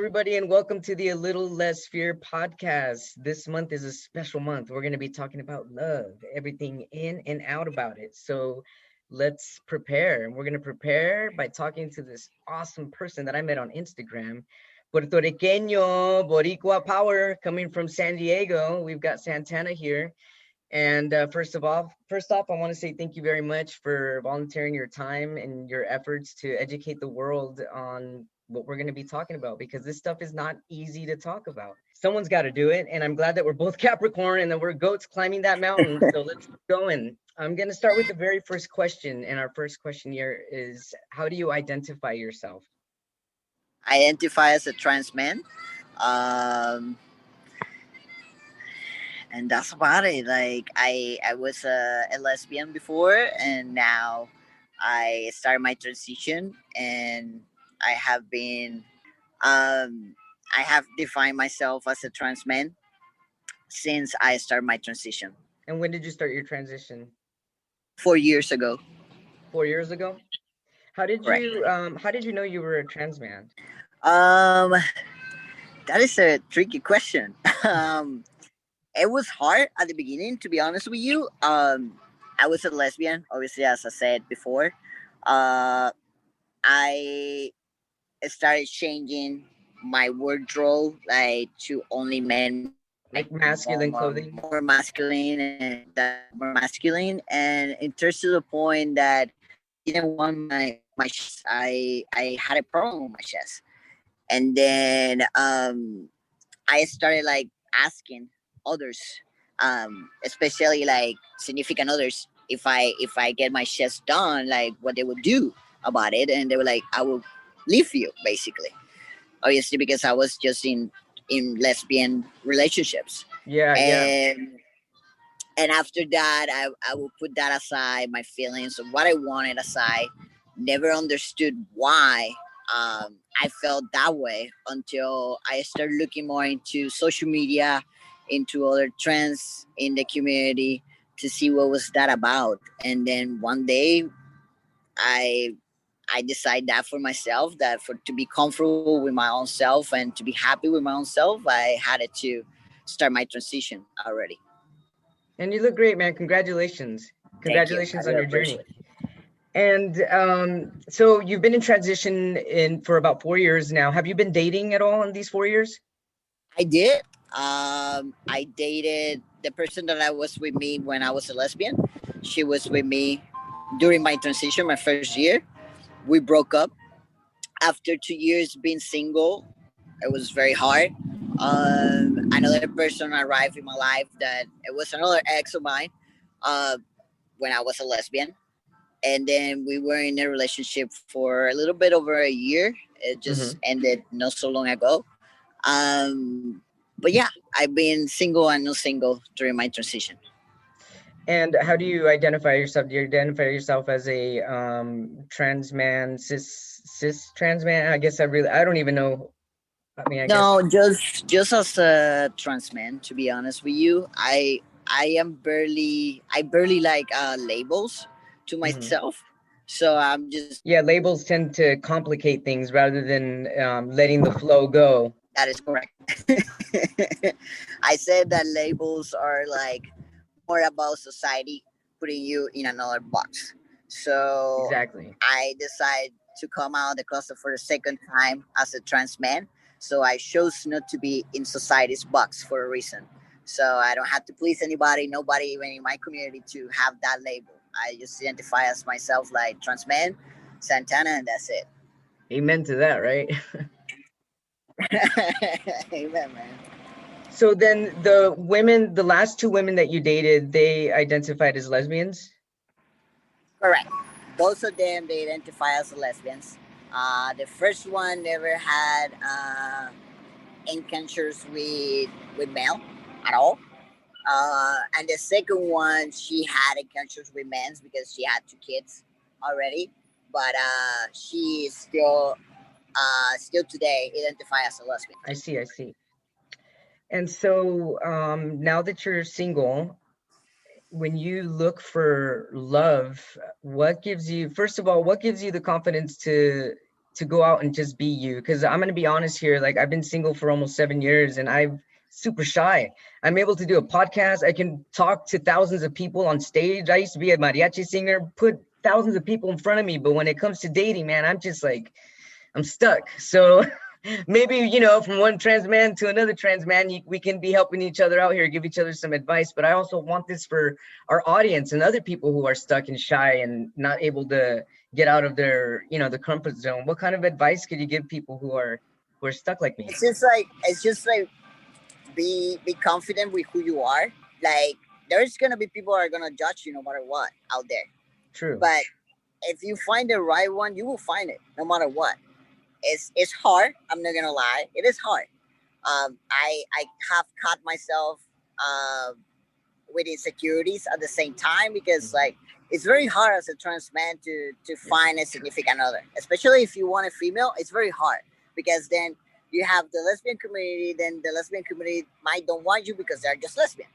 everybody, and welcome to the A Little Less Fear podcast. This month is a special month. We're going to be talking about love, everything in and out about it. So let's prepare. We're going to prepare by talking to this awesome person that I met on Instagram. Puertorriqueño, Boricua Power, coming from San Diego. We've got Santana here. And first off, I want to say thank you very much for volunteering your time and your efforts to educate the world on what we're going to be talking about, because this stuff is not easy to talk about. Someone's got to do it. And I'm glad that we're both Capricorn and that we're goats climbing that mountain. So let's keep going. I'm going to start with the very first question. And our first question here is, how do you identify yourself? Identify as a trans man. Um, and that's about it. Like I was a lesbian before, and now I started my transition, and I have been um, I have defined myself as a trans man since I started my transition And when did you start your transition? 4 years ago. 4 years ago? How did Correct. you know you were a trans man? Um, that is a tricky question. um, it was hard at the beginning, to be honest with you. I was a lesbian, obviously, as I said before. Uh, I started changing my wardrobe like to only men, like Like masculine clothing? more masculine and more masculine, and it turns to the point that I didn't want my chest. I had a problem with my chest, and then I started like asking others, especially like significant others, if I get my chest done, like what they would do about it, and they were like, "I will leave you," basically. Obviously, because I was just in lesbian relationships, Yeah, yeah. and after that, I will put that aside, my feelings of what I wanted aside. Never understood why I felt that way until I started looking more into social media, into other trends in the community to see what was that about. And then one day, I I decided that for myself, that for to be comfortable with my own self and to be happy with my own self, I had to start my transition already. And you look great, man. Congratulations. Thank you. I Congratulations on really your journey. appreciate it. And so you've been in transition in for about 4 years now. Have you been dating at all in these 4 years? I did. I dated the person that I was with me when I was a lesbian. She was with me during my transition, my first year. We broke up after 2 years being single. It was very hard. Another person arrived in my life that it was another ex of mine uh, when I was a lesbian. And then we were in a relationship for a little bit over a year. It just Hmm. ended not so long ago. But yeah, I've been single and not single during my transition. And how do you identify yourself? Do you identify yourself as a trans man, cis trans man? I don't even know. I mean, I guess. No, just as a trans man, to be honest with you, I barely like labels to Mhm. myself. So I'm just Yeah, labels tend to complicate things rather than letting the flow go. that is correct. I said that labels are like more about society putting you in another box. So Exactly. I decided to come out of the closet for the second time as a trans man. So I chose not to be in society's box for a reason. So I don't have to please anybody, nobody even in my community to have that label. I just identify as myself like trans man, Santana, and that's it. Amen to that, right? Amen, man. So then the last two women that you dated, they identified as lesbians? Correct. Both of them they identify as lesbians. The first one never had encounters with male at all. And the second one, she had encounters with men because she had two kids already. But she is still today identify as a lesbian. I see, I see. And so now that you're single, when you look for love, what gives you, first of all, what gives you the confidence to to go out and just be you? Because I'm gonna be honest here, like I've been single for almost 7 years and I'm super shy. I'm able to do a podcast. I can talk to thousands of people on stage. I used to be a mariachi singer, put thousands of people in front of me, but when it comes to dating, man, I'm just like I'm stuck. So maybe, from one trans man to another trans man, we can be helping each other out here, give each other some advice. But I also want this for our audience and other people who are stuck and shy and not able to get out of their, the comfort zone. What kind of advice could you give people who are stuck like me? It's just like be confident with who you are. Like there's gonna be people who are gonna judge you no matter what out there. True. But if you find the right one, you will find it no matter what. It's hard. I'm not gonna lie. It is hard. I have caught myself uh, with insecurities at the same time because Mhm. like it's very hard as a trans man to find a significant other, especially if you want a female. It's very hard because then you have the lesbian community. Then the lesbian community might don't want you because they're just lesbian.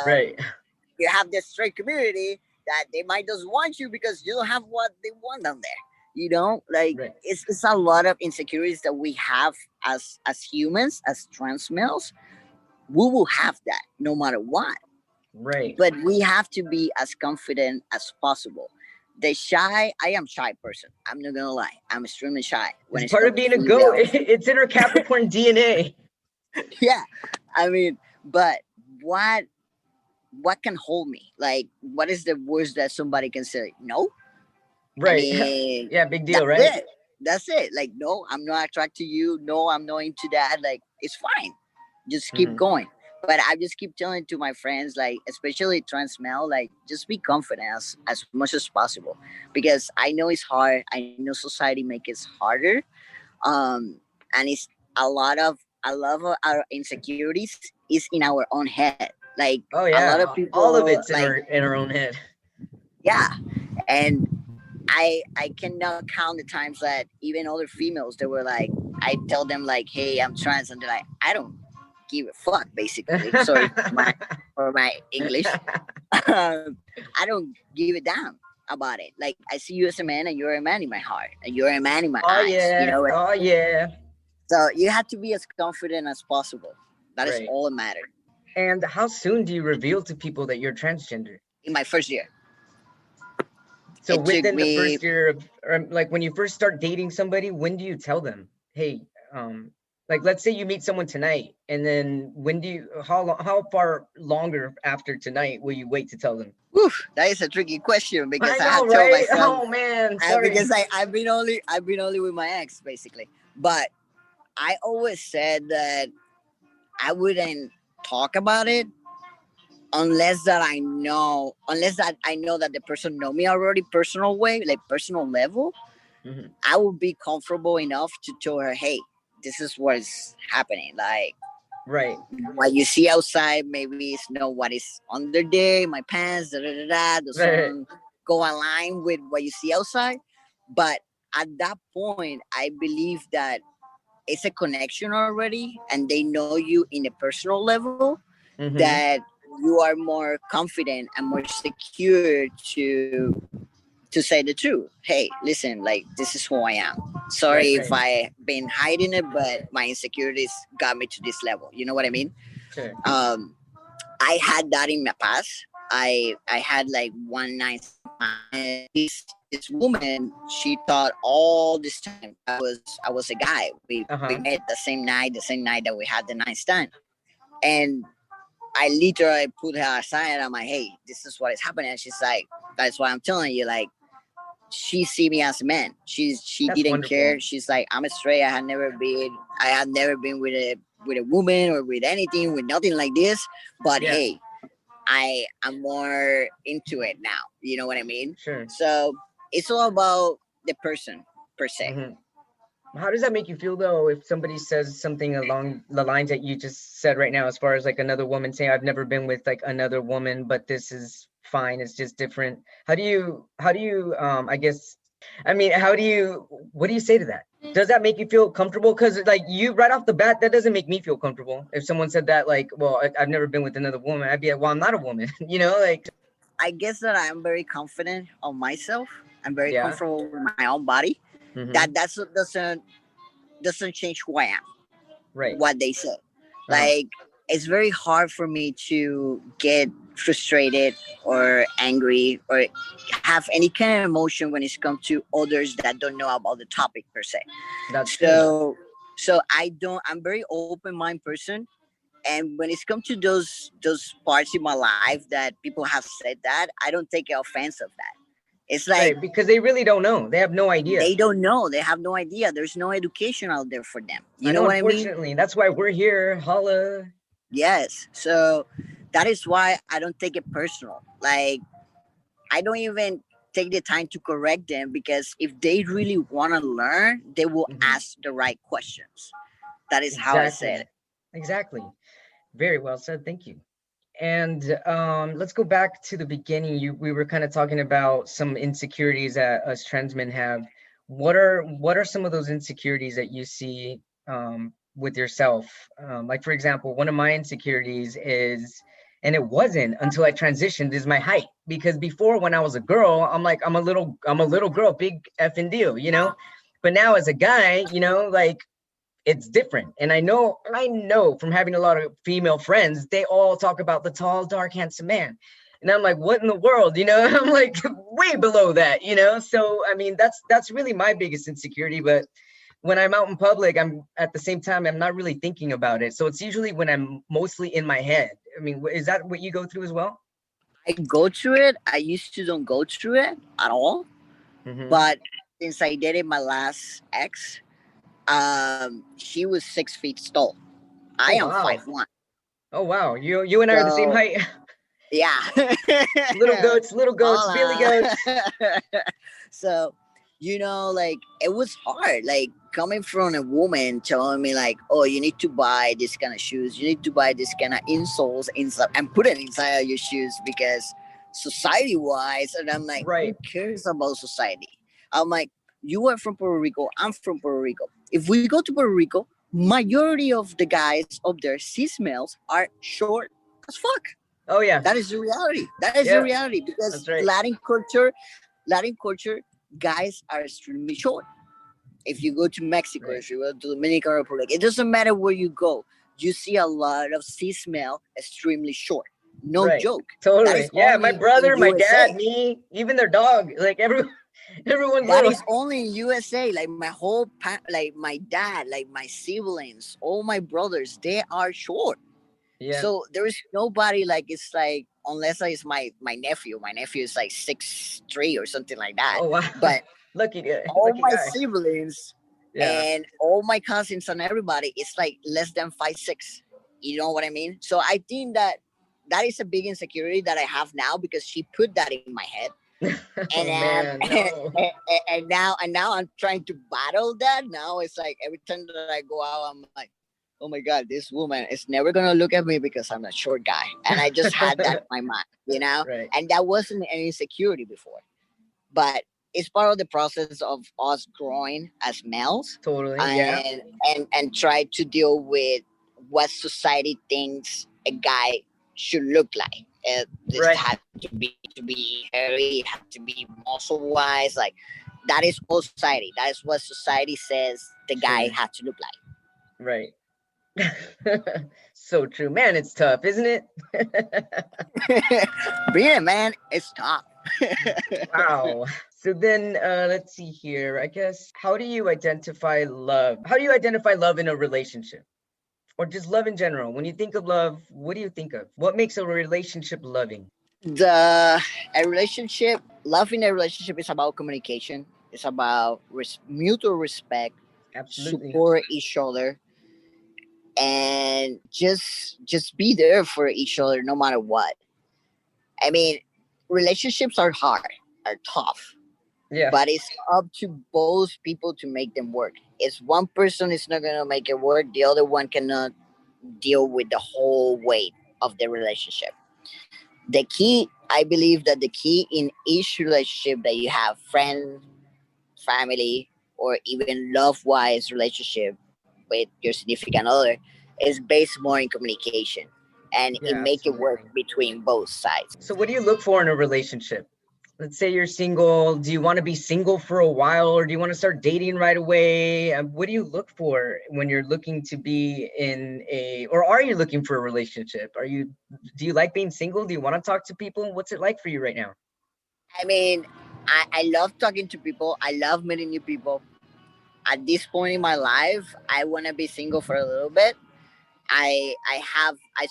Right. You have the straight community that they might just want you because you don't have what they want down there. Like Right. it's a lot of insecurities that we have as humans, as trans males. We will have that no matter what, Right. but we have to be as confident as possible. I am shy person. I'm not gonna lie. I'm extremely shy when It's it's part come of to being a goat. females. It's in our Capricorn DNA. Yeah, I mean, but what can hold me? Like, what is the worst that somebody can say? No, I Right. mean, Yeah, big deal, that's right? it. That's it. Like, no, I'm not attracted to you. No, I'm not into that. Like, it's fine. Just keep Hmm. going. But I just keep telling to my friends, like, especially trans male, like, just be confident as much as possible. Because I know it's hard. I know society makes it harder. And it's a lot of our insecurities is in our own head. Like, Oh a lot yeah, of all of people, it's in like, our own head. yeah. And I cannot count the times that even other females they were like I tell them like, hey, I'm trans, and they're like, I don't give a fuck, basically. Sorry for my English. I don't give a damn about it. Like I see you as a man and you're a man in my heart and you're a man in my Oh eyes. You yeah, know. oh yeah. So you have to be as confident as possible. That is Right. all that matters. And how soon do you reveal to people that you're transgender? In my first year, So it took within the me. first year of, or like when you first start dating somebody, when do you tell them, hey, like let's say you meet someone tonight, and then how far longer after tonight will you wait to tell them? Whew, that is a tricky question because I I know, had told right? myself Oh man, sorry. because I've been only with my ex basically, but I always said that I wouldn't talk about it unless that I know that the person know me already personal way, like personal level. Hmm. I would be comfortable enough to tell her, hey, this is what is happening. Like Right, what you see outside, maybe it's not what is under there, my pants, da da da da, right. doesn't go align with what you see outside. But at that point, I believe that it's a connection already and they know you in a personal level Hmm. that you are more confident and more secure to say the truth. Hey, listen, like this is who I am. Sorry Right, if right. I been hiding it, but my insecurities got me to this level. You know what I mean? Sure. um I had that in my past. I had like one night stand. This woman, she thought all this time I was a guy. We Uh-huh. met the same night that we had the night stand. And I literally put her aside and I'm like, hey, this is what is happening. And she's like, that's why I'm telling you, like, she see me as a man. She That's didn't care. wonderful. She's like, I'm a straight. I had never been with a woman or with anything, with nothing like this. But Yeah, hey, I am more into it now. You know what I mean? sure. So it's all about the person per se. Hmm. How does that make you feel though if somebody says something along the lines that you just said right now, as far as like another woman saying, I've never been with like another woman, but this is fine, it's just different. How do you I guess, I mean, what do you say to that? Does that make you feel comfortable? Because like you right off the bat, that doesn't make me feel comfortable. If someone said that, like, well, I've never been with another woman, I'd be like, well, I'm not a woman, like, I guess that I am very confident of myself. I'm very yeah. comfortable with my own body. Mm-hmm. That's doesn't change who I am. Right. What they say, Uh-huh. like it's very hard for me to get frustrated or angry or have any kind of emotion when it's come to others that don't know about the topic per se. That's true. So I don't. I'm very open mind person, and when it's come to those parts in my life that people have said that, I don't take offense of that. It's like Right, because they really don't know. They have no idea. they don't know. They have no idea. There's no education out there for them. You I know know, what I mean? unfortunately. That's why we're here. Holla. Yes. So that is why I don't take it personal. Like I don't even take the time to correct them because if they really want to learn, they will Hmm. ask the right questions. That is how I said Exactly. it. Exactly. Very well said. Thank you. And let's go back to the beginning. We were kind of talking about some insecurities that us transmen have. What are some of those insecurities that you see with yourself? Like for example, one of my insecurities is, and it wasn't until I transitioned, is my height. Because before, when I was a girl, I'm like I'm a little girl, big effing deal, you know. But now as a guy, you know, like it's different. And I know from having a lot of female friends, they all talk about the tall, dark, handsome man. And I'm like, what in the world? You know, I'm like way below that, you know? So I mean, that's really my biggest insecurity. But when I'm out in public, I'm at the same time, I'm not really thinking about it. So it's usually when I'm mostly in my head. I mean, is that what you go through as well? I go through it. I used to don't go through it at all. Mm-hmm. But since I dated my last ex, she was 6 feet tall. I Oh am wow. 5'1". Oh wow. You and I are the same So height. yeah. Little goats, Billy Hola. goats. So, like it was hard. Like coming from a woman telling me like, oh, you need to buy this kind of shoes, you need to buy this kind of insoles inside and put it inside of your shoes because society wise, and I'm like, who Right. cares about society? I'm like, you are from Puerto Rico, I'm from Puerto Rico. If we go to Puerto Rico, majority of the guys up there, cis males, are short as fuck. Oh yeah. That is the reality. That is the Yeah, reality because that's right. Latin culture, guys are extremely short. If you go to Mexico, Right. if you go to Dominican Republic, it doesn't matter where you go. You see a lot of cis male extremely short. No Right. joke. That Totally. is Yeah, my only in brother, my dad, USA. me, even their dog, like everyone's That little. is only in USA. Like my like my dad, like my siblings, all my brothers, they are short. Yeah. So there is nobody like it's like unless it's my nephew. My nephew is like 6'3" or something like that. Oh wow. But Lucky guy. all Lucky my guy. siblings Yeah. and all my cousins and everybody is like less than 5'6". You know what I mean? So I think that that is a big insecurity that I have now because she put that in my head, and Oh man, no. and now I'm trying to battle that. Now it's like every time that I go out, I'm like, oh my god, this woman is never gonna look at me because I'm a short guy, and I just had that in my mind. Right. And that wasn't an insecurity before, but it's part of the process of us growing as males, Totally. Yeah. and try to deal with what society thinks a guy should look like. This Right. had to be hairy, it had to be muscle wise. Like that is all society. That is what society says the guy Sure. had to look Right. So true. Man, it's tough, isn't it? like. Being a man, it's tough. Wow. So then let's see here. I guess how do you identify love? How do you identify love in a relationship? Or just love in general? When you think of love, what do you think of? What makes a relationship loving? The a relationship, love in a relationship is about communication. It's about mutual respect, Absolutely. support each other, and just be there for each other no matter what. I mean, relationships are hard, are tough, Yeah. but it's up to both people to make them work. If one person is not gonna make it work, the other one cannot deal with the whole weight of the relationship. The key, I believe that the key in each relationship that you have, friend, family, or even love wise relationship with your significant other, is based more in communication, and it Yeah, make it work absolutely. between both sides. So what do you look for in a relationship? let's say you're single. Do you want to be single for a while, or do you want to start dating right away? What do you look for when you're looking to be in a, or are you looking for a relationship? Do you like being single? Do you want to talk to people? What's it like for you right now? I mean, I love talking to people. I love meeting new people. At this point in my life, I want to be single for a little bit. I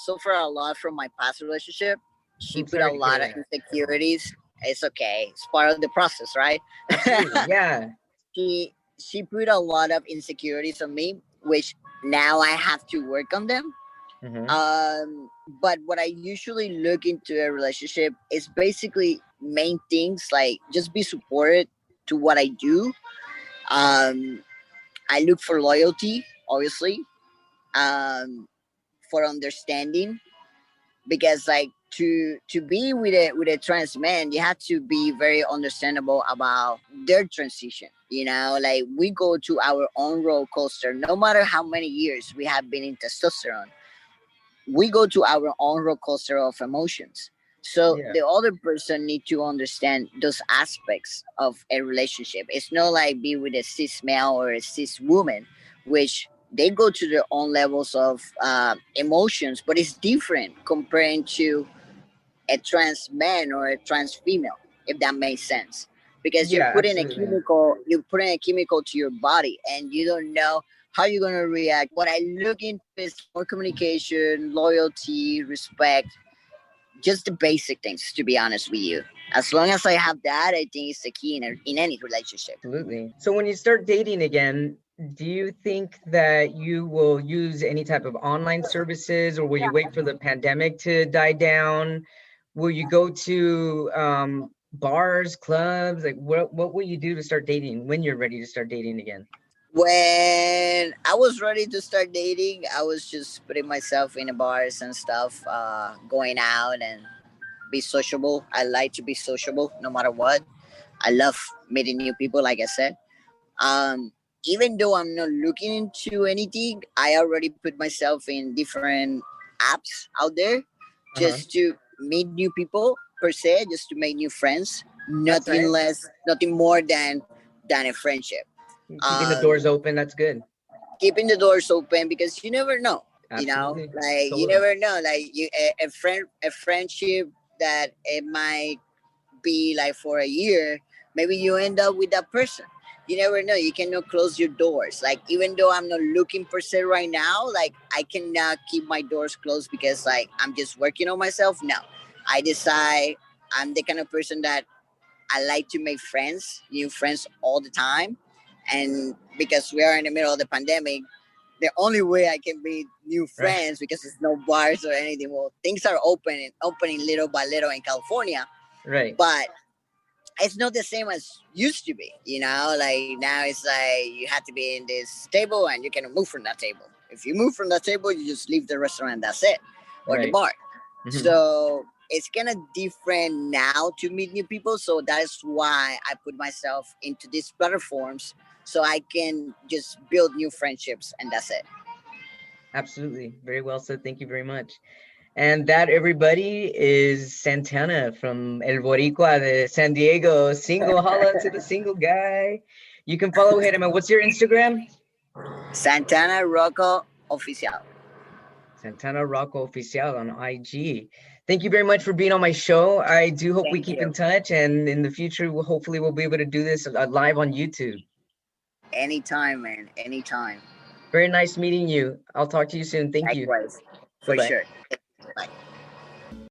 suffer a lot from my past relationship. She I'm put a sorry to hear lot of that. insecurities. It's okay. It's part of the process, right? Absolutely. Yeah. She put a lot of insecurities on me, which now I have to work on them. Hmm. But what I usually look into a relationship is basically main things like just be supported to what I do. Um, I look for loyalty, obviously, for understanding, because like to be with a trans man, you have to be very understandable about their transition. You know, like we go to our own roller coaster. No matter how many years we have been in testosterone, we go to our own roller coaster of emotions. So Yeah. the other person need to understand those aspects of a relationship. It's not like be with a cis male or a cis woman, which they go to their own levels of emotions, but it's different comparing to a trans man or a trans female, if that makes sense. Because Yeah, absolutely. you're putting a chemical to your body, and you don't know how you're gonna react. What I look into is more communication, loyalty, respect, just the basic things. To be honest with you, as long as I have that, I think it's the key in any relationship. Absolutely. So when you start dating again, do you think that you will use any type of online services, or will you wait for the pandemic to die down? Will you go to bars, clubs? Like what will you do to start dating when you're ready to start dating again? When I was ready to start dating, I was just putting myself in the bars and stuff, going out and be sociable. I like to be sociable no matter what. I love meeting new people, like I said. Um, Even though I'm not looking into anything, I already put myself in different apps out there Uh-huh. just to meet new people per se, just to make new friends. That's Nothing nice. less, nothing more than a friendship. Keeping the Um, doors open, that's good. Keeping the doors open because you never know. You know, Absolutely. like you Totally. never know. Like a friendship that it might be like for a year, maybe you end up with that person. You never know. You cannot close your doors. Like even though I'm not looking per se right now, like I cannot keep my doors closed because like I'm just working on myself. No, I decide I'm the kind of person that I like to make friends, new friends all the time, and because we are in the middle of the pandemic, the only way I can meet new Right. friends because there's no bars or anything. Well, things are opening little by little in California, Right. but it's not the same as used to be. You know, like now it's like you have to be in this table and you can move from that table. If you move from that table, you just leave the restaurant. That's it, or the Right. bar. Hmm. So it's kind of different now to meet new people. So that is why I put myself into these platforms so I can just build new friendships, and that's it. Absolutely. Very well said. Thank you very much. And that, everybody, is Santana from El Boricua de San Diego. Single, holla to the single guy. You can follow him. And what's your Instagram? Santana Rocco Oficial. Santana Rocco Oficial on IG. Thank you very much for being on my show. I do hope we Thank keep in you. touch, and in the future, hopefully, we'll be able to do this live on YouTube. Anytime, man. Anytime. Very nice meeting you. I'll talk to you soon. Thank you. Likewise. Bye For bye. sure. Bye.